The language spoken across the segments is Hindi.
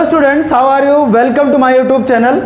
Students, how are you? Welcome to my YouTube channel.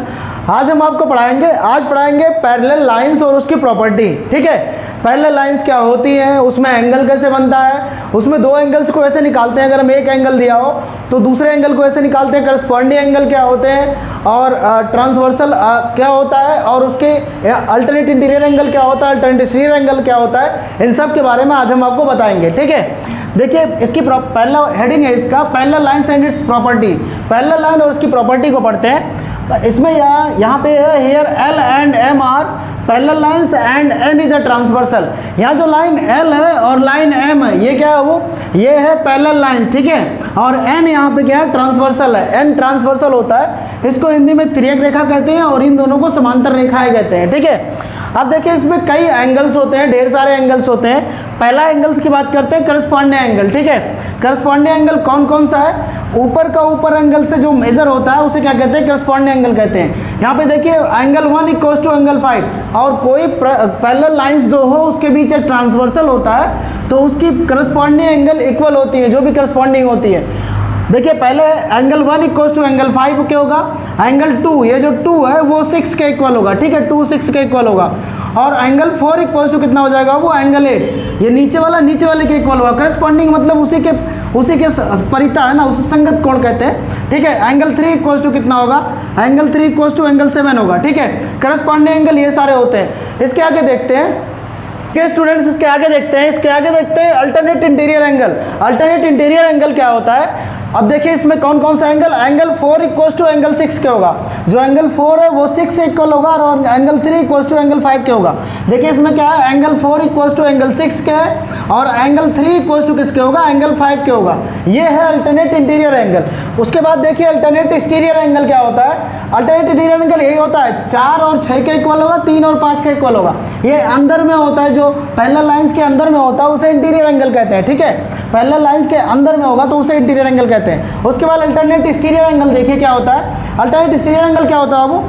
आज हम आपको पढ़ाएंगे पैरेलल लाइंस और उसकी प्रॉपर्टी। ठीक है, पैरेलल लाइंस क्या होती हैं, उसमें एंगल कैसे बनता है, उसमें दो एंगल्स को ऐसे निकालते हैं। अगर हम एक एंगल दिया हो तो दूसरे एंगल को ऐसे निकालते हैं। करस्पॉन्डिंग एंगल क्या होते हैं और ट्रांसवर्सल क्या होता है और उसके अल्टरनेट इंटीरियर एंगल क्या होता है, अल्टरनेट एक्सटीरियर एंगल क्या होता है, इन सब के बारे में आज हम आपको बताएंगे। ठीक है, देखिए इसकी पहला हेडिंग है इसका parallel lines and it's property. Parallel line और उसकी प्रॉपर्टी को पढ़ते हैं। इसमें यहाँ पे है here L and M are parallel lines and N is a transversal. यहाँ जो लाइन एल है और लाइन एम है ये क्या है, वो ये है पैरेलल लाइंस। ठीक है, और एन यहाँ पे क्या है, ट्रांसवर्सल है। एन ट्रांसवर्सल होता है, इसको हिंदी में तिर्यक रेखा कहते हैं और इन दोनों को समांतर रेखाएं कहते हैं। ठीक है, अब देखिए इसमें कई एंगल्स होते हैं, ढेर सारे एंगल्स होते हैं। पहला एंगल्स की बात करते हैं, करस्पॉन्डिंग एंगल। ठीक है, करस्पॉन्डिंग एंगल कौन कौन सा है? ऊपर का ऊपर एंगल से जो मेजर होता है उसे क्या कहते हैं, करस्पॉन्डिंग एंगल कहते हैं। यहाँ पे देखिए एंगल 1 इक्वल्स टू एंगल 5 और कोई पैरेलल लाइंस दो हो उसके बीच एक ट्रांसवर्सल होता है तो उसकी करस्पॉन्डिंग एंगल इक्वल होती है, जो भी करस्पॉन्डिंग होती है। देखिए पहले एंगल 1 इक्वल्स टू एंगल 5 क्या होगा, एंगल 2 ये जो 2 है वो 6 के इक्वल होगा। ठीक है, 2 6 के इक्वल होगा। और एंगल 4 इक्वल्स टू कितना हो जाएगा, वो एंगल 8, ये नीचे वाले के इक्वल होगा। करस्पॉन्डिंग मतलब उसी के परिता है ना, उसे संगत कोण कहते हैं। ठीक है, एंगल 3 इक्वल्स टू कितना होगा, एंगल 3 इक्वल्स टू एंगल 7 होगा। ठीक है, करस्पॉन्डिंग एंगल ये सारे होते हैं। इसके आगे देखते हैं के स्टूडेंट्स, इसके आगे देखते हैं alternate interior angle. Alternate interior angle क्या होता है? अब देखिए इसमें कौन कौन सा एंगल 4 इक्वल्स टू एंगल 6 के होगा। जो एंगल 4 है वो 6 से इक्वल होगा और एंगल 3 इक्वल्स टू एंगल 5 के होगा। देखिए इसमें क्या है, एंगल 4 इक्वल्स टू एंगल 6 के है और एंगल 3 इक्वल्स टू किसके होगा, एंगल 5 के होगा। ये है अल्टरनेट इंटीरियर एंगल। उसके बाद देखिए अल्टरनेट एक्सटीरियर एंगल क्या होता है। अल्टरनेट इंटीरियर एंगल यही होता है, 4 और 6 के इक्वल होगा, 3 और 5 के इक्वल होगा। ये अंदर में होता है, जो पैरेलल लाइंस के अंदर में होता है उसे इंटीरियर एंगल कहते हैं। ठीक है, पैरेलल लाइंस के अंदर में होगा तो उसे इंटीरियर एंगल कहते हैं। उसके बाद अल्टरनेट एक्सटीरियर एंगल देखिए क्या होता है। अल्टरनेट एक्सटीरियर एंगल क्या होता है, वो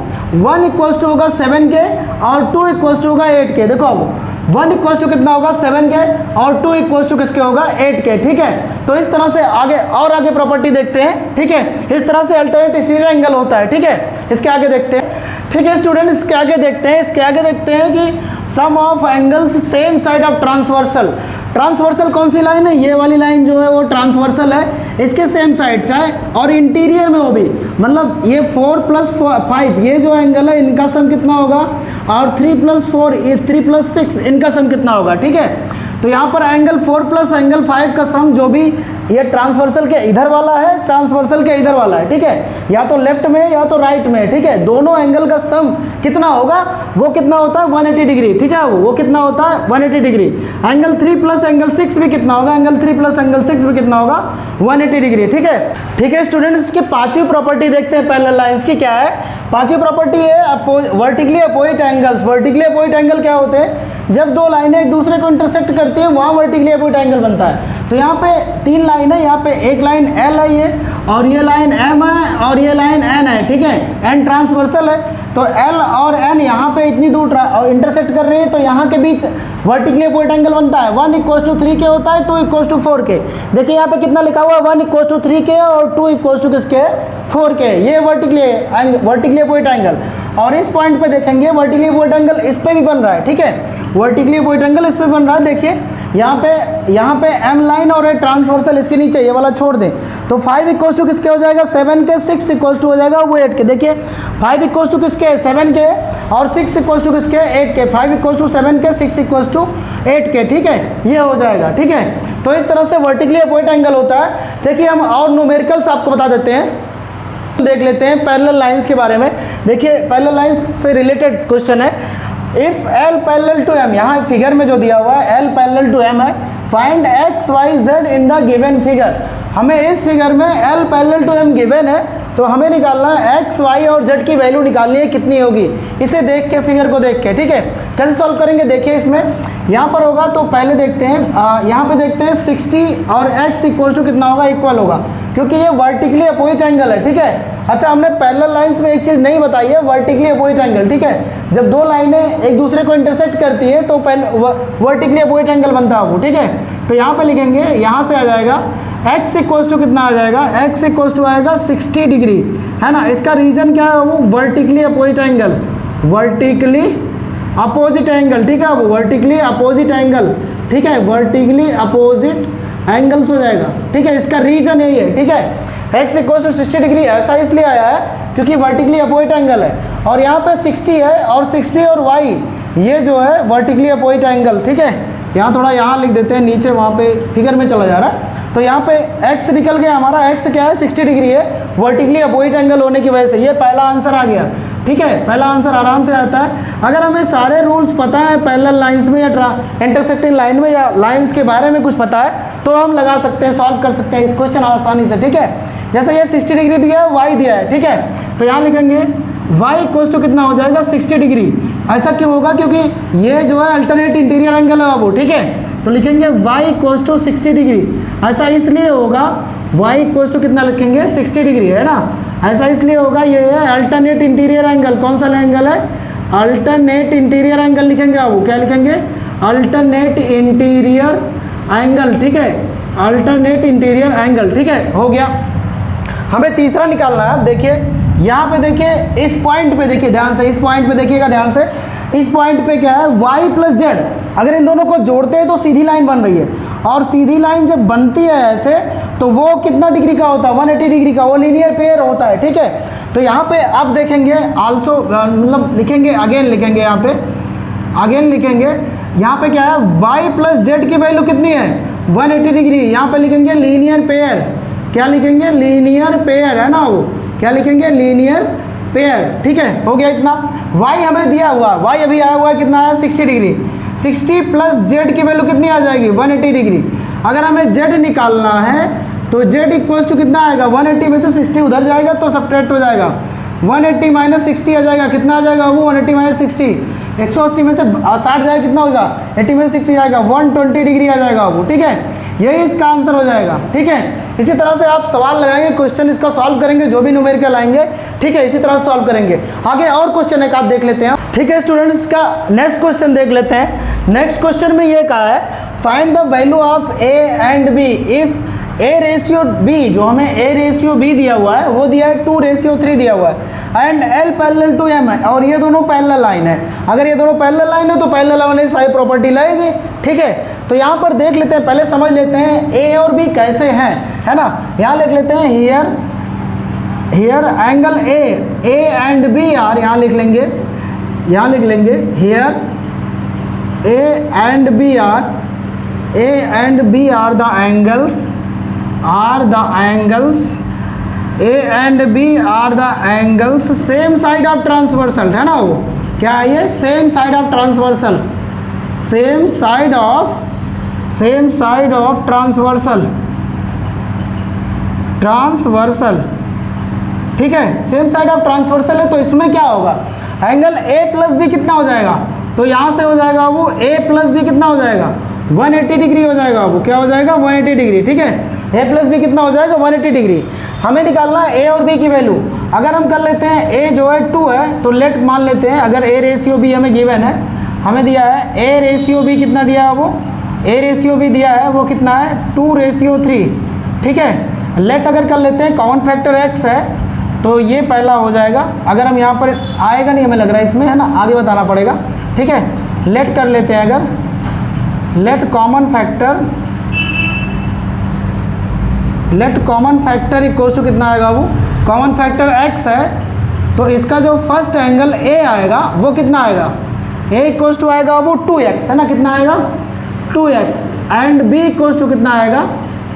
1 इक्वल्स टू होगा 7 के और 2 इक्वल्स टू होगा 8 के। देखो अब 1 इक्वल्स टू कितना होगा, 7 के और 2 इक्वल्स टू किसके होगा, 8 के। ठीक है, तो इस तरह से आगे प्रॉपर्टी देखते हैं। ठीक है, इस तरह से अल्टरनेट एक्सटीरियर एंगल होता है। ठीक है, इसके आगे देखते हैं। ठीक है स्टूडेंट, इसके आगे देखते हैं कि sum of angles same side of transversal. Transversal कौन सी लाइन है, ये वाली लाइन जो है वो ट्रांसवर्सल है, इसके सेम साइड चाहे और इंटीरियर में हो भी, मतलब ये 4 + 5 ये जो एंगल है इनका सम कितना होगा और 3 + 4 इस 3 + 6 इनका सम कितना होगा। ठीक है, तो यहाँ पर एंगल 4 + एंगल 5 का सम जो भी ये ट्रांसवर्सल के इधर वाला है, ट्रांसवर्सल के इधर वाला है। ठीक है, या तो लेफ्ट में या तो राइट में। ठीक है, दोनों एंगल का सम कितना होगा, वो कितना होता है 180 डिग्री। ठीक है, वो कितना होता है 180 डिग्री। एंगल 3 + एंगल 6 भी कितना होगा, एंगल 3 + एंगल 6 भी कितना होगा, 180 डिग्री। ठीक है स्टूडेंट्स, इसकी पांचवी प्रॉपर्टी देखते हैं पैरेलल लाइंस की। क्या है पांचवी प्रॉपर्टी है, vertically opposite angles. Vertically opposite angle क्या होते हैं, जब दो लाइनें एक दूसरे को इंटरसेक्ट करती हैं वहाँ वर्टिकली अपोजिट एंगल बनता है। तो यहाँ पे 3 लाइन है, यहाँ पे एक लाइन एल है ये, और ये लाइन एम है और ये लाइन एन है। ठीक है, एन ट्रांसवर्सल है, तो एल और एन यहाँ पे इतनी दूर इंटरसेक्ट कर रही है तो यहाँ के बीच वर्टिकली अपोजिट एंगल बनता है। 1 इक्वल्स टू 3 के होता है, 2 इक्वल्स टू 4 के। देखिए यहाँ पे कितना लिखा हुआ है, 1 इक्वल्स टू 3 के और 2 इक्वल्स टू किसके, 4 के। ये वर्टिकली अपोजिट एंगल। और इस पॉइंट पे देखेंगे वर्टिकली अपोजिट एंगल इस पे भी बन रहा है। ठीक है, वर्टिकली अपोजिट एंगल इस पे बन रहा है। देखिए यहाँ पे एम लाइन और ए ट्रांसवर्सल इसके नीचे, ये वाला छोड़ दें तो 5 इक्वल्स टू किसके हो जाएगा, 7 के। 6 इक्वल्स टू हो जाएगा वो 8 के। देखिए 5 इक्वल्स टू किसके, 7 के और 6 इक्वल्स टू किसके, 8 के। 5 इक्वल्स टू 7 के, 6 इक्वल्स टू 8 के। ठीक है, ये हो जाएगा। ठीक है, तो इस तरह से वर्टिकली अपोजिट एंगल होता है। देखिए हम और न्यूमेरिकल्स आपको बता देते हैं, देख लेते हैं पैरेलल लाइंस के बारे में। देखिए पैरेलल लाइंस से रिलेटेड क्वेश्चन है, if L parallel to M, यहाँ फिगर में जो दिया हुआ है L पैरेलल टू M है, find x y z in the given figure. हमें इस फिगर में L parallel to M given है तो हमें निकालना है x y और z की वैल्यू निकालनी है, कितनी होगी, इसे देख के फिगर को देख के। ठीक है, कैसे सॉल्व करेंगे, देखिए इसमें यहाँ पर होगा तो पहले देखते हैं, यहाँ पे देखते हैं 60 और x इक्वल टू कितना होगा, इक्वल होगा, क्योंकि ये वर्टिकली अपोजिट एंगल है। ठीक है, अच्छा हमने पैरेलल लाइंस में एक चीज़ नहीं बताई है, वर्टिकली अपोजिट एंगल। ठीक है, जब दो लाइनें एक दूसरे को इंटरसेक्ट करती है तो वर्टिकली अपोजिट एंगल बनता है वो। ठीक है, तो यहाँ पे लिखेंगे, यहाँ से आ जाएगा x इक्वल टू कितना आ जाएगा, x इक्वल टू आएगा 60 डिग्री, है ना। इसका रीजन क्या है, वो vertically opposite angle, vertically opposite angle, ठीक है, वो वर्टिकली अपोजिट एंगल, ठीक है, वर्टिकली अपोजिट एंगल्स हो जाएगा, ठीक है। इसका रीजन यही है, ठीक है। x इक्वल टू 60 डिग्री ऐसा इसलिए आया है क्योंकि वर्टिकली अपोजिट एंगल है, और यहाँ पे 60 है, और 60 और y ये जो है वर्टिकली अपोजिट एंगल, ठीक है। यहाँ थोड़ा यहाँ लिख देते हैं, नीचे वहाँ पे फिगर में चला जा रहा है, तो यहाँ पे x निकल गया हमारा, x क्या है 60 डिग्री है, वर्टिकली अपोजिट एंगल होने की वजह से ये पहला आंसर आ गया, ठीक है। पहला आंसर आराम से आता है। अगर हमें सारे रूल्स पता है पैरेलल लाइंस में या इंटरसेक्टिंग लाइन में या लाइंस के बारे में कुछ पता है तो हम लगा सकते हैं, सॉल्व कर सकते हैं क्वेश्चन आसानी से, ठीक है। जैसे ये 60 डिग्री दिया है, y दिया है, ठीक है, तो यहाँ लिखेंगे y इक्वल टू कितना हो जाएगा 60 डिग्री। ऐसा क्यों होगा, क्योंकि ये जो है अल्टरनेट इंटीरियर एंगल है बाबू, ठीक है, तो लिखेंगे y इक्वल टू 60 डिग्री। ऐसा इसलिए होगा, y इक्वल टू कितना लिखेंगे 60 डिग्री, है ना। ऐसा इसलिए होगा, ये है अल्टरनेट इंटीरियर एंगल। कौन सा एंगल है, अल्टरनेट इंटीरियर एंगल लिखेंगे बाबू, क्या लिखेंगे, अल्टरनेट इंटीरियर एंगल, ठीक है, अल्टरनेट इंटीरियर एंगल, ठीक है, हो गया। हमें तीसरा निकालना है। देखिए यहाँ पे, देखिए इस पॉइंट पे, देखिए ध्यान से, इस पॉइंट पे देखिएगा ध्यान से, इस पॉइंट पे क्या है y प्लस जेड, अगर इन दोनों को जोड़ते हैं तो सीधी लाइन बन रही है, और सीधी लाइन जब बनती है ऐसे तो वो कितना डिग्री का होता है, 180 डिग्री का, वो लीनियर पेयर होता है, ठीक है। तो यहाँ पे आप देखेंगे आल्सो, मतलब लिखेंगे अगेन, लिखेंगे यहाँ पे अगेन लिखेंगे, यहाँ पे क्या है y प्लस जेड की वैल्यू कितनी है 180 डिग्री, यहाँ पे लिखेंगे लीनियर पेयर, क्या लिखेंगे, लीनियर पेयर, है ना, वो क्या लिखेंगे, लीनियर पेयर, ठीक है, हो गया इतना। y हमें दिया हुआ, y अभी आया हुआ है कितना है 60 डिग्री, 60 प्लस z की वैल्यू कितनी आ जाएगी 180 डिग्री। अगर हमें z निकालना है तो z इक्वल टू कितना आएगा, 180 में से 60 उधर जाएगा तो सब्ट्रैक्ट हो जाएगा, 180 माइनस 60 आ जाएगा, कितना आ जाएगा वो 180 माइनस 60, 180 में से 60 जाएगा, कितना होगा 80 में से 60 जाएगा, 120 डिग्री आ जाएगा वो, ठीक है, यही इसका आंसर हो जाएगा, ठीक है। इसी तरह से आप सवाल लगाएंगे, क्वेश्चन इसका सॉल्व करेंगे, जो भी न्यूमेरिकल आएंगे, ठीक है, इसी तरह से सॉल्व करेंगे। आगे और क्वेश्चन एक आध देख लेते हैं, ठीक है स्टूडेंट्स, का नेक्स्ट क्वेश्चन देख लेते हैं। नेक्स्ट क्वेश्चन में ये कहा है, find the value of a and b if a ratio b, जो हमें a रेशियो b दिया हुआ है वो दिया है 2 रेशियो 3 दिया हुआ है, and l parallel to m है, और ये दोनों पैरेलल लाइन है। अगर ये दोनों पैरेलल लाइन है तो पैरेलल वाली सारी प्रॉपर्टी लगेगी, ठीक है। तो यहाँ पर देख लेते हैं, पहले समझ लेते हैं a और b कैसे हैं, है ना। यहाँ लिख लेते हैं here angle a and b are, यहाँ लिख लेंगे, यहाँ लिख लेंगे here a and b are, a and b are the angles, a and b are the angles same side of transversal, है ना, वो क्या है ये same side of transversal, same side of transversal, ठीक है, सेम साइड ऑफ ट्रांसवर्सल है। तो इसमें क्या होगा, एंगल a प्लस बी कितना हो जाएगा, तो यहाँ से हो जाएगा वो a प्लस बी कितना हो जाएगा 180 डिग्री हो जाएगा, वो क्या हो जाएगा 180 डिग्री, ठीक है। a प्लस बी कितना हो जाएगा 180 डिग्री। हमें निकालना है a और b की वैल्यू। अगर हम कर लेते हैं a जो है 2 है, तो लेट मान लेते हैं, अगर a रेशियो b हमें गिवन है, हमें दिया है a रेशियो b कितना दिया है, वो a रेशियो b दिया है वो कितना है 2 रेशियो 3, ठीक है। लेट अगर कर लेते हैं, कॉमन फैक्टर x है तो ये पहला हो जाएगा। अगर हम यहाँ पर आएगा नहीं हमें लग रहा है इसमें, है ना, आगे बताना पड़ेगा, ठीक है। लेट कर लेते हैं, अगर let common factor equals to कितना आएगा, वो कॉमन फैक्टर x है, तो इसका जो फर्स्ट एंगल a आएगा वो कितना आएगा, a इक्वल्स टू आएगा वो 2x, है ना, कितना आएगा 2x, and b equals to कितना आएगा,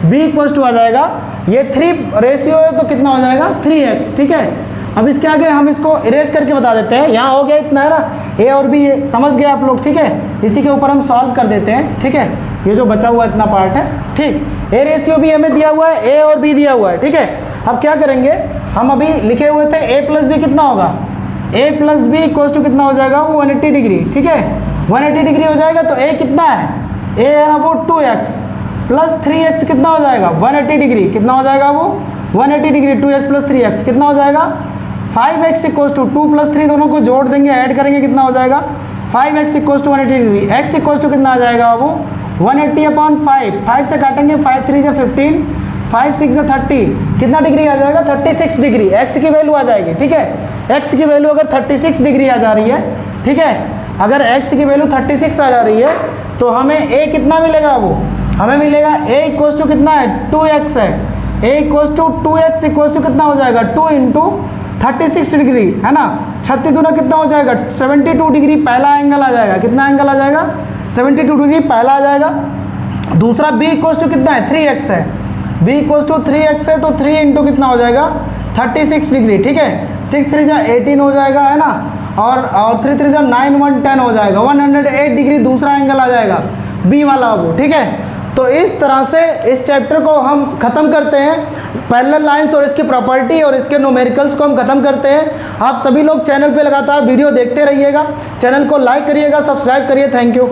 b इक्वल्स टू आ जाएगा, ये 3 रेशियो है तो कितना हो जाएगा 3x, ठीक है। अब इसके आगे हम इसको इरेज करके बता देते हैं, यहाँ हो गया इतना, है ना, a और b समझ गए आप लोग, ठीक है। इसी के ऊपर हम सॉल्व कर देते हैं, ठीक है, ये जो बचा हुआ इतना पार्ट है, ठीक। a रेशियो भी हमें दिया हुआ है, a और b दिया हुआ है, ठीक है। अब क्या करेंगे, हम अभी लिखे हुए थे a प्लस बी कितना होगा, a plus B equals to कितना हो जाएगा वो 180 डिग्री, ठीक है, 180 डिग्री हो जाएगा। तो a कितना है, a है वो 2x प्लस 3x कितना हो जाएगा 180 डिग्री, कितना हो जाएगा वो 180 डिग्री, 2x प्लस 3x कितना हो जाएगा 5x इक्वल्स टू 2 प्लस 3 दोनों को जोड़ देंगे, ऐड करेंगे, कितना हो जाएगा 5x equals to 180 degree, x equals to कितना आ जाएगा वो 180 अपॉन 5, 5 से काटेंगे 5 3 से 15, 5 6 30, कितना डिग्री आ जाएगा? 36 डिग्री। एक्स की वैल्यू आ जाएगी, ठीक है। एक्स की वैल्यू अगर 36 डिग्री आ जा रही है, ठीक है, अगर एक्स की वैल्यू 36 आ जा रही है तो हमें ए कितना मिलेगा? वो हमें मिलेगा ए इक्वल्स टू कितना है? 2x है। A equals to 2x equals to कितना हो जाएगा? 2 इंटू 36 डिग्री, है ना। 36 दूना कितना हो जाएगा? 72 डिग्री पहला एंगल आ जाएगा। कितना एंगल आ जाएगा? 72 डिग्री पहला आ जाएगा। दूसरा b इक्वल्स टू कितना है? 3x है। b इक्वल्स टू 3x है तो 3 इंटू कितना हो जाएगा? 36 डिग्री, ठीक है। 6 3 जा 18 हो जाएगा, है ना। और 3 3 जा 9 1 10 हो जाएगा। 108 डिग्री दूसरा एंगल आ जाएगा, b वाला वो, ठीक है। तो इस तरह से इस चैप्टर को हम ख़त्म करते हैं। पैरेलल लाइंस और इसकी प्रॉपर्टी और इसके न्यूमेरिकल्स को हम ख़त्म करते हैं। आप सभी लोग चैनल पे लगातार वीडियो देखते रहिएगा, चैनल को लाइक करिएगा, सब्सक्राइब करिए। Thank you.